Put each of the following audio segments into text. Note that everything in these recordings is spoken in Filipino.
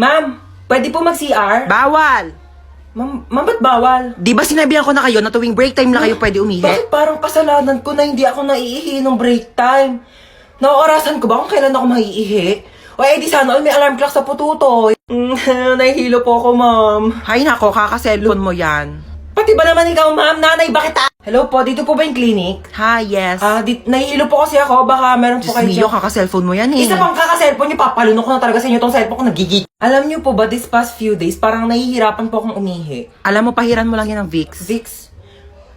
Ma'am, pwede po mag-CR? Bawal! Ma'am, ba't bawal? Di ba sinabihan ko na kayo na tuwing break time na kayo pwede umihi? Bakit parang kasalanan ko na hindi ako naiihi ng break time? Naorasan ko ba kung kailan ako maiihi? O di sana all may alarm clock sa pututoy. Nahihilo po ako, ma'am. Hay nako, kaka-cellphone mo yan. Pati ba naman ikaw, ma'am? Nanay, bakit Hello po, dito po ba yung clinic? Ha, yes. Nahihilo po kasi ako. Baka meron po Diyos kayo mio, dyan. kaka-cellphone mo yan eh. Isa pang kaka-cellphone niyo, papalunok ko na talaga sa inyo tong cellphone ko, nagigig. Alam niyo po ba, this past few days, parang nahihirapan po akong umihi. Alam mo, pahiran mo lang yan ng Vicks. Vicks?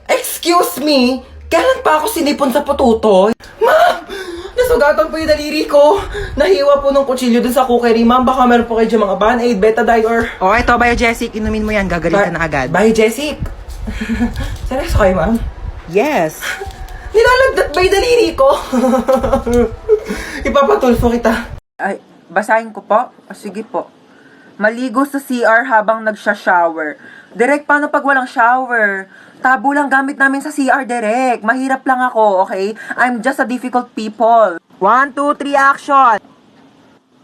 Excuse me? Kailan pa ako sinipon sa pututoy? Ma'am! Nasugatan po yung daliri ko. Nahiwa po ng kutsilyo dun sa cookery, ma'am. Baka meron po kayo dyan mga Band-Aid, Betadine, or... O, eto, Biogesic, inumin mo yan, gagaling ka na agad. Bye, Jessic. Seryoso kayo, ma'am? Yes. Nilalagdat ba yung daliri ko? Ipapatulfo kita. Ay, basahin ko po? O, sige po. Maligo sa CR habang nagsha-shower. Direk, paano pag walang shower? Tabo lang gamit namin sa CR, Direk. Mahirap lang ako, okay? I'm just a difficult people. 1, 2, 3, action!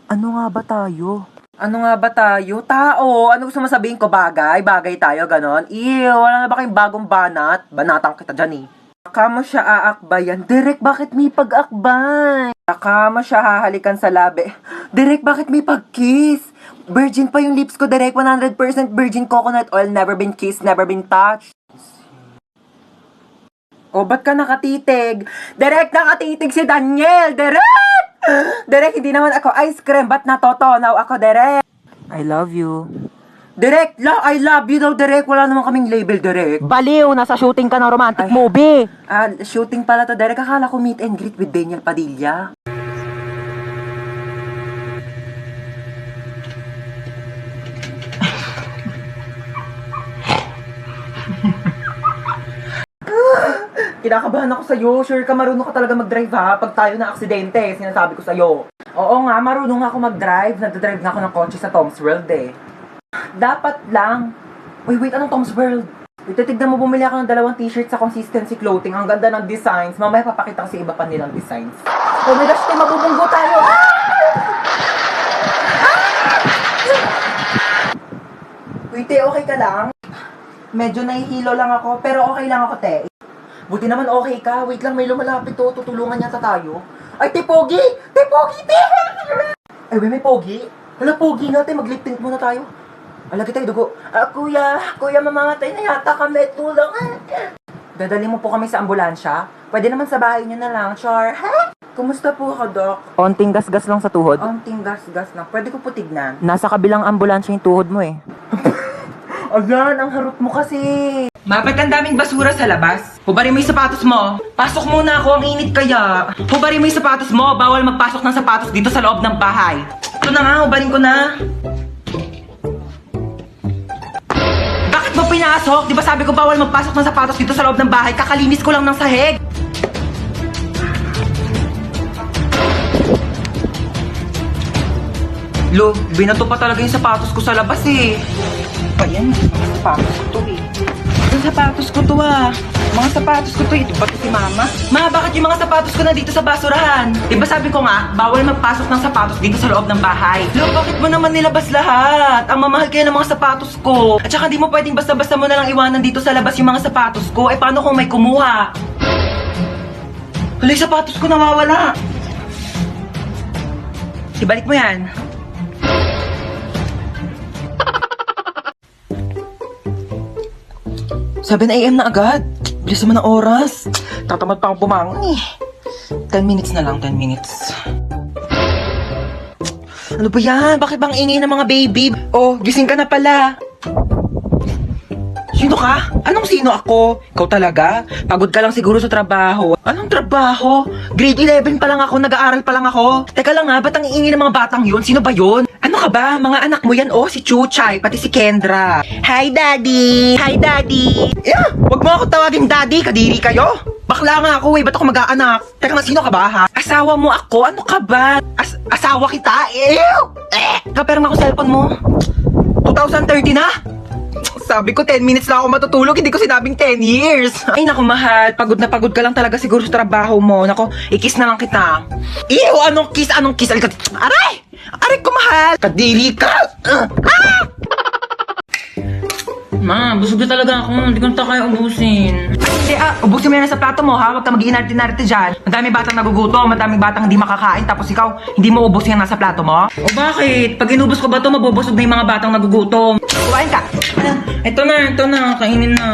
Ano nga ba tayo? Ano nga ba tayo? Tao! Ano gusto mo sabihin ko? Bagay? Bagay tayo, ganon? Ew, wala na ba kayong bagong banat? Banatang kita dyan eh. Baka mo siya aakbayan. Direk, bakit may pag-akbay? Baka mo siya hahalikan sa labi. Direk, bakit may pag-kiss? Virgin pa yung lips ko, Direk. 100% virgin coconut oil. Never been kissed, never been touched. O, ba't ka nakatitig? Direk, nakatitig si Daniel! Direk! Direk, hindi naman ako ice cream. Ba't natotonaw ako, Direk? I love you. Direk, I love you daw, Direk. Wala naman kaming label, Direk. Baliw, nasa shooting ka ng romantic movie. Shooting pala to, Direk. Akala ko meet and greet with Daniel Padilla. Kinakabahan ako sa'yo. Sure ka, marunong ka talaga mag-drive ha? Pag tayo na aksidente, sinasabi ko sa'yo. Oo nga, marunong ako mag-drive. Nagdadrive na ako ng kotse sa Tom's World eh. Dapat lang. Wait, anong Tom's World? Ititignan mo, bumili ako ng 2 t-shirt sa Consistency Clothing. Ang ganda ng designs. Mamaya papakita ko sa iba pa nilang designs. Oh my gosh, mabubunggo tayo! Wait, okay ka lang? Medyo nahihilo lang ako, pero okay lang ako, te. Buti naman okay ka. Wait lang, may lumalapit to. Tutulungan yata tayo. Ay, te, Pogi! Te, Pogi, te! Ay, may Pogi? Hala, Pogi nga, te. Mag-lip tint muna tayo. Alagi tayo, dugo. Kuya, mamamatay na yata kami. Tulungan. Dadali mo po kami sa ambulansya? Pwede naman sa bahay niyo na lang, Char. Ha? Kumusta po ako, Doc? Onting gasgas lang sa tuhod. Onting gas-gas lang. Pwede ko po tignan. Nasa kabilang ambulansya yung tuhod mo eh. Ayan, ang harot mo kasi. Mapat ang daming basura sa labas. Hubarin mo yung sapatos mo. Pasok muna ako, ang init kaya. Hubarin mo yung sapatos mo. Bawal magpasok ng sapatos dito sa loob ng bahay. Ito na nga, hubarin ko na. Bakit mo pinasok? Di ba sabi ko bawal magpasok ng sapatos dito sa loob ng bahay? Kakalinis ko lang ng sahig. Lo, binato pa talaga yung sapatos ko sa labas eh. Pa yan, mga sapatos ko to eh. Yung sapatos ko to Mga sapatos ko to, ito ba si mama? Ma, bakit yung mga sapatos ko na dito sa basurahan? Diba sabi ko nga, bawal magpasok ng sapatos dito sa loob ng bahay. Lo, bakit mo naman nilabas lahat? Ang mamahal kaya ng mga sapatos ko. At saka di mo pwedeng basta-basta mo na lang iwanan dito sa labas yung mga sapatos ko. Eh paano kung may kumuha? Hala, yung sapatos ko nawawala. Ibalik mo yan. Sabi na AM na agad. Bilis naman ang oras. Tatamad pa akong bumangon eh. 10 minutes na lang, 10 minutes. Ano ba yan? Bakit bang ingay ng mga baby? Oh, gising ka na pala. Sino ka? Anong sino ako? Ikaw talaga? Pagod ka lang siguro sa trabaho. Anong trabaho? Grade 11 pa lang ako, nag-aaral pa lang ako. Teka lang nga, ba't ang iingay ng mga batang yun? Sino ba yun? Ano ka ba? Mga anak mo yan, oh, si Chuchay, pati si Kendra. Hi, Daddy! Hi, Daddy! Wag mo ako tawagin Daddy, kadiri kayo. Bakla nga ako eh, ba't ako mag-aanak? Teka nga, sino ka ba ha? Asawa mo ako? Ano ka ba? Asawa kita? Ew! Kapera nga ako cellphone mo. 2030 na? Sabi ko 10 minutes lang ako matutulog, hindi ko sinabing 10 years. Ay naku mahal, pagod na pagod ka lang talaga siguro sa trabaho mo. Naku, i-kiss na lang kita. Ew, anong kiss? Anong kiss? Aray! Aray ko, mahal! Kadiri ka! Ma, busog na talaga ako. Hindi ko na kaya ubusin. Hindi, ubusin mo yan sa plato mo, ha? Huwag ka mag-iinarte-inarte dyan. Madami batang nagugutom, madaming batang hindi makakain, tapos ikaw, hindi mo ubus yan nasa plato mo? O bakit? Pag inubos ko ba ito, mabubusog na yung mga batang nagugutom. Kumain ka! Ito na. Kainin na.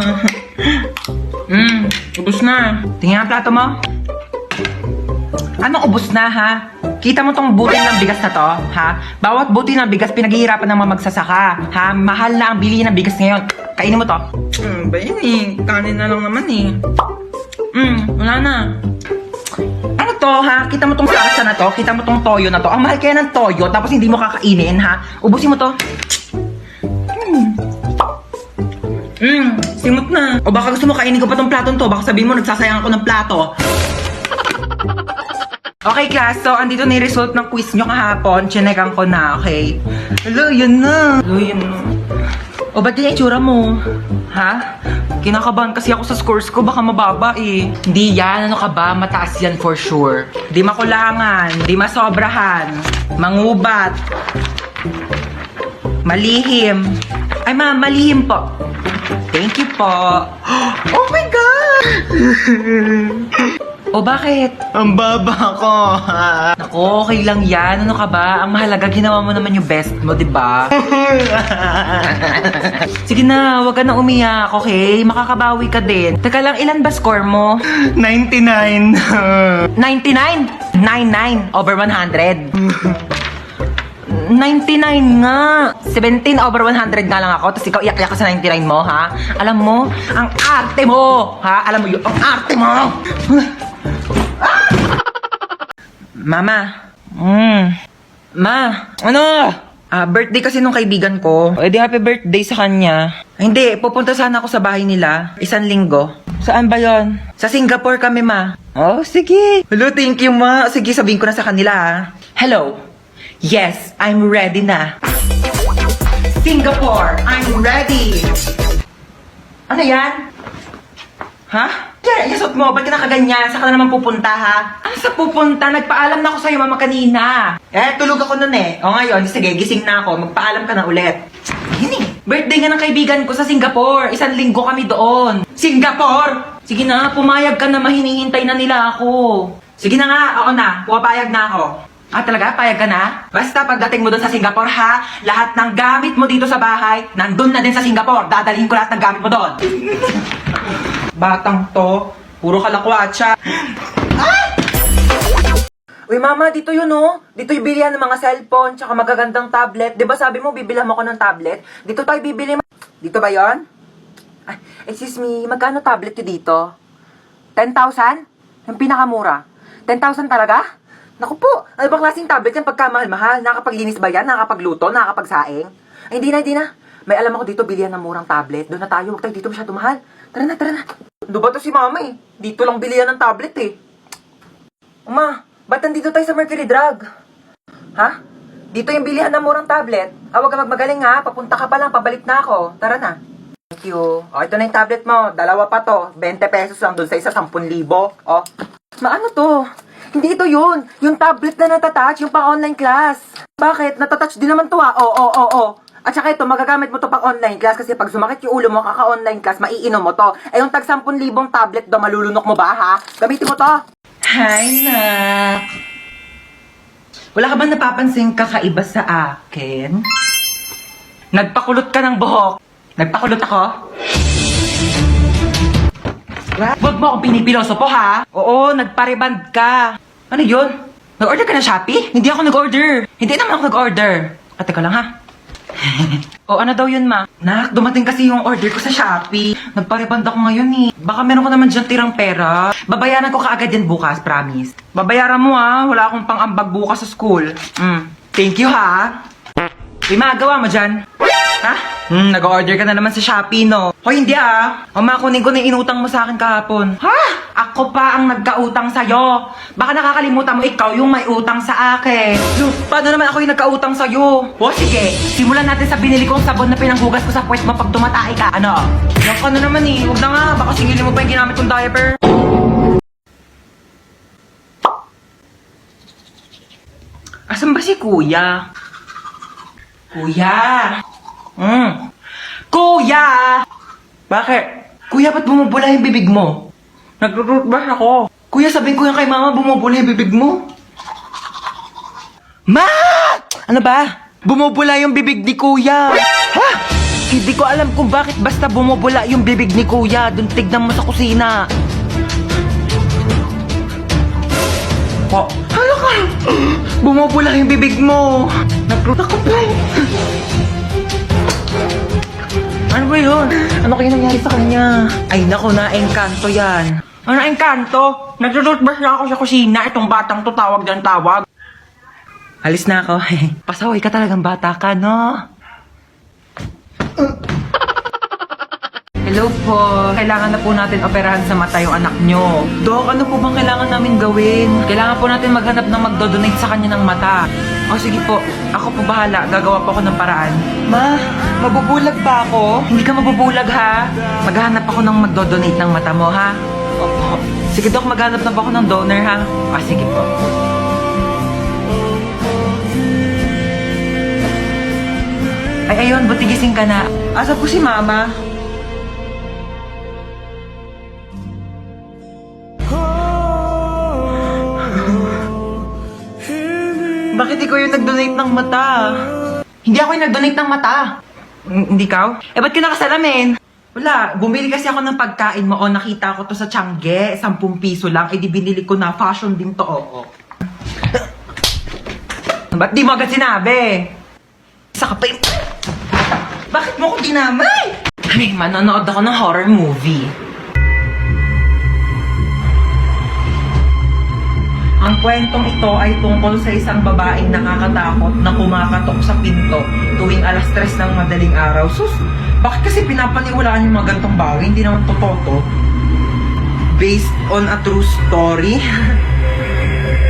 Ubos na. Tingnan ang plato mo. Anong ubus na, ha? Kita mo tong butil ng bigas na to, ha? Bawat butil ng bigas pinaghihirapan ng mga magsasaka, ha? Mahal na ang bilihin ng bigas ngayon. Kainin mo to. Ba yun eh? Kanin na lang naman eh. Wala na. Ano to, ha? Kita mo tong salsa na to? Kita mo tong toyo na to? Ang mahal kaya ng toyo, tapos hindi mo kakainin, ha? Ubusin mo to. Simot na. O baka gusto mo kainin ko pa tong platong to. Baka sabihin mo nagsasayang ako ng plato. Okay, class. So, andito na yung result ng quiz nyo kahapon. Chinekan ko na, okay? Hello, yun na. O, ba't yung itsura mo? Ha? Kinakabahan kasi ako sa scores ko. Baka mababa eh. Hindi yan. Ano ka ba? Mataas yan for sure. Di makulangan. Di masobrahan. Mangubat. Malihim. Ay, ma'am, malihim po. Thank you po. Oh my God! O bakit? Ang baba ko. Naku, okay lang yan. Ano ka ba? Ang mahalaga, ginawa mo naman yung best mo, di ba? Sige na, wag ka na umiyak, okay? Makakabawi ka din. Teka lang, ilan ba score mo? 99. 99? 99 over 100. 99 nga. 17 over 100 nga lang ako. Tapos ikaw iyak-iyak ka sa 99 mo, ha? Alam mo, ang arte mo, ha? Alam mo yun, ang arte mo! Mama. Ma. Ano? Birthday kasi nung kaibigan ko. Eh di happy birthday sa kanya. Hindi, pupunta sana ako sa bahay nila. 1 linggo. Saan ba yon? Sa Singapore kami, ma. Oh, sige. Hello, thank you, ma. Sige, sabihin ko na sa kanila, ha. Hello. Yes, I'm ready na. Singapore, I'm ready. Ano yan? Ha? Kaya, yasot mo, ba't ka nakaganyan? Saan ka na naman pupunta, ha? Ah, sa pupunta? Nagpaalam na ako sa'yo, mama, kanina. Tulog ako nun eh. O ngayon, sige, gising na ako. Magpaalam ka na ulit. Yun eh. Birthday nga ng kaibigan ko sa Singapore. 1 linggo kami doon. Singapore! Sige na, pumayag ka na, mahinihintay na nila ako. Sige na nga, ako na. Pumapayag na ako. Ah, talaga? Payag ka na? Basta pagdating mo doon sa Singapore, ha? Lahat ng gamit mo dito sa bahay, nandun na din sa Singapore. Dadalhin ko lahat ng gamit mo doon. Batang to, puro kalakwatsa. Uy, mama, dito yun, oh. Dito yung bilihan ng mga cellphone, tsaka magagandang tablet. Di ba sabi mo, bibilhan mo ko ng tablet? Dito tayo bibili. Dito ba yon? Ay, excuse me, magkano tablet yun dito? 10,000? Yung pinakamura. 10,000 talaga? Naku po, ano bang klaseng tablet yan pagkamahal-mahal? Nakakapaglinis ba yan? Nakakapagluto? Nakakapagsaing? Ay, hindi na. May alam ako dito, bilihan ng murang tablet. Doon na tayo, huwag tayo dito masyado mahal. Tara na. Doon ba to si mama eh? Dito lang bilihan ng tablet eh. Uma, ba't nandito tayo sa Mercury Drug? Ha? Dito yung bilihan ng murang tablet. Huwag ka magmagaling ha, papunta ka pa lang, pabalik na ako. Tara na. Thank you. O, ito na yung tablet mo. 2 pa to. 20 pesos lang doon sa isa, 10,000. O. Maano to? Hindi ito yun. Yung tablet na natatouch, yung pang-online class. Bakit? Natatouch din naman to ha. Oo. At saka ito, magagamit mo to pang-online class kasi pag sumakit yung ulo mo, kaka-online class, maiinom mo to. Eh yung tag 10,000 tablet do, malulunok mo ba ha? Gamitin mo to. Hi, nak. Wala ka ba napapansin kakaiba sa akin? Nagpakulot ka ng buhok. Nagpakulot ako? Huwag mo akong pinipiloso po, ha? Oo, nagpareband ka. Ano yun? Nag-order ka ng Shopee? Hindi ako nag-order. Hindi naman ako nag-order. Teka lang, ha? O, ano daw yun, ma? Nak, dumating kasi yung order ko sa Shopee. Nagpareband ako ngayon, eh. Baka meron ko naman dyan tirang pera. Babayaran ko kaagad yan bukas, promise. Babayaran mo, ha? Wala akong pang-ambag bukas sa school. Thank you, ha? Uy, magawa mo dyan. Ha? Nag-order ka na naman sa Shopee, no? Hoy, hindi kunin ko na yung inutang mo sa akin kahapon. Ha? Ako pa ang nagkautang sa'yo. Baka nakakalimutan mo ikaw yung may utang sa akin. Paano naman ako yung nagkautang sa'yo? O sige, simulan natin sa binili kong sabon na pinanghugas ko sa puwet mo pag tumatay ka. Ano? Yung ka na naman eh. Huwag na nga. Baka singilin mo pa yung ginamit kong diaper. Asan ba si kuya? Kuya! Kuya! Bakit? Kuya, ba't bumubula yung bibig mo? Nagtututbrush ako. Kuya, sabihin ko yan kay mama, bumubula yung bibig mo. Ma! Ano ba? Bumubula yung bibig ni kuya. Ha? Hindi ko alam kung bakit basta bumubula yung bibig ni kuya. Doon tignan mo sa kusina. Po. Hala ka! Bumubula yung bibig mo. Nagtutulog ko pa. Ano ba yun? Ano kaya nangyari sa kanya? Ay nako, na-engkanto yan. Ano engkanto? Nagtututbrush na ako sa kusina. Itong batang to tawag ng tawag. Alis na ako. Pasaway ka talagang bata ka, no? Hello po. Kailangan na po natin operahan sa mata yung anak nyo. Dok, ano po bang kailangan namin gawin? Kailangan po natin maghanap ng magdodonate sa kanya ng mata. O sige po, ako po bahala. Gagawa po ako ng paraan. Ma, mabubulag ba ako? Hindi ka mabubulag ha? Maghahanap ako ng magdodonate ng mata mo ha? Opo. Sige Dok, maghanap na po ako ng donor ha? Ah, sige po. Ay, ayun, buti gising ka na. Asa po si Mama? Bakit ikaw yung nag-donate ng mata? Hindi ako yung nag-donate ng mata. Hindi ka? Eh, ba't ka nakasalamin? Wala, bumili kasi ako ng pagkain mo. O, nakita ko to sa Tiangge. 10 piso lang. Eh, di binili ko na. Fashion din to, oo. Ba't di mo agad sinabi? Isa ka pa yung... Bakit mo ko dinamay? Ay, manonood ako ng horror movie. Ang kwentong ito ay tungkol sa isang babaeng nakakatakot na kumakatok sa pinto tuwing 3:00 ng madaling araw. Sus, bakit kasi pinapaniwalaan yung mga gantong bagay? Hindi naman totoo to. Based on a true story?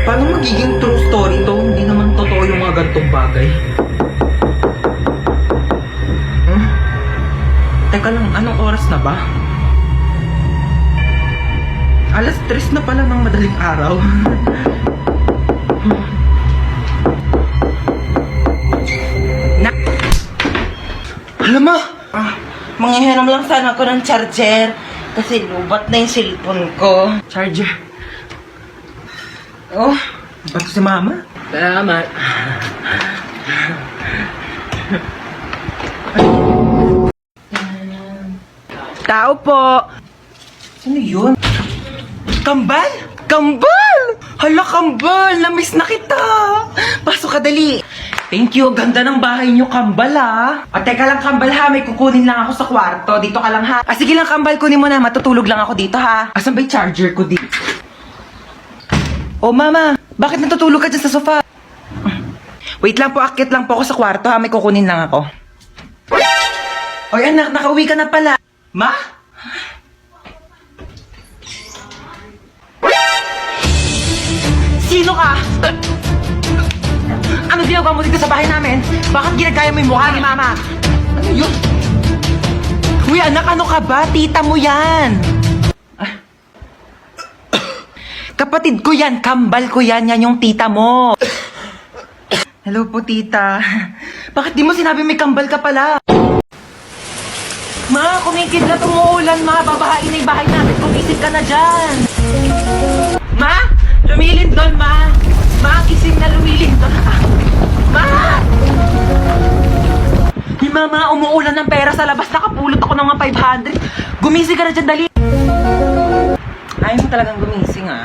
Paano magiging true story to? Hindi naman totoo yung mga gantong bagay. Teka lang, anong oras na ba? 3:00 na pala ng madaling araw. Alam mo, Manghihiram lang sana ako ng charger. Kasi lubat na yung cellphone ko. charger. Oh, ba't si Mama? Salamat. Tao po! Sino yun? Kambal! Kambal! Hala, Kambal! Namiss na kita! Pasok ka, dali! Thank you. Ganda ng bahay niyo, Kambal, ha? O, teka lang, Kambal, ha? May kukunin lang ako sa kwarto. Dito ka lang, ha? Ah, sige lang, Kambal. Kunin mo na. Matutulog lang ako dito, ha? Asan ba yung charger ko dito? Oh, Mama! Bakit natutulog ka dyan sa sofa? Wait lang po. Akit lang po ako sa kwarto, ha? May kukunin lang ako. Oy, anak. Nakauwi ka na pala. Ma? Sino ka? Ano ginagawa mo dito sa bahay namin? Bakit ginagaya mo yung mukha ni Mama? Ano yun? Uy, anak, ano ka ba? Tita mo yan! Ah. Kapatid ko yan, kambal ko yan, yan yung tita mo. Hello po, tita. Bakit di mo sinabi may kambal ka pala? Ma, kumikidlat, umuulan, ma. Babahain na yung bahay natin. Kumisig ka na dyan. Ma, lumilindol, ma. Ma, gising na lumilindol. Ma! Hey, mama, umuulan ng pera sa labas. Nakapulot ako ng mga 500. Gumising ka na dyan, dali. Ayaw mo talagang gumising, ah.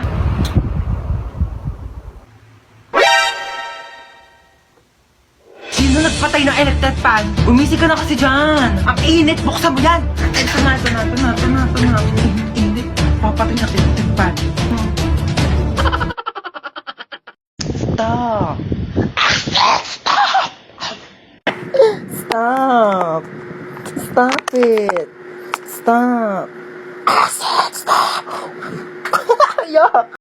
Sino nagpatay ng electric fan? Gumising ka na kasi dyan. Ang init, buksan mo yan. Ito na. Init. Papatay ng electric fan. Stop. Stop. Stop it. Stop. Stop. Yuck.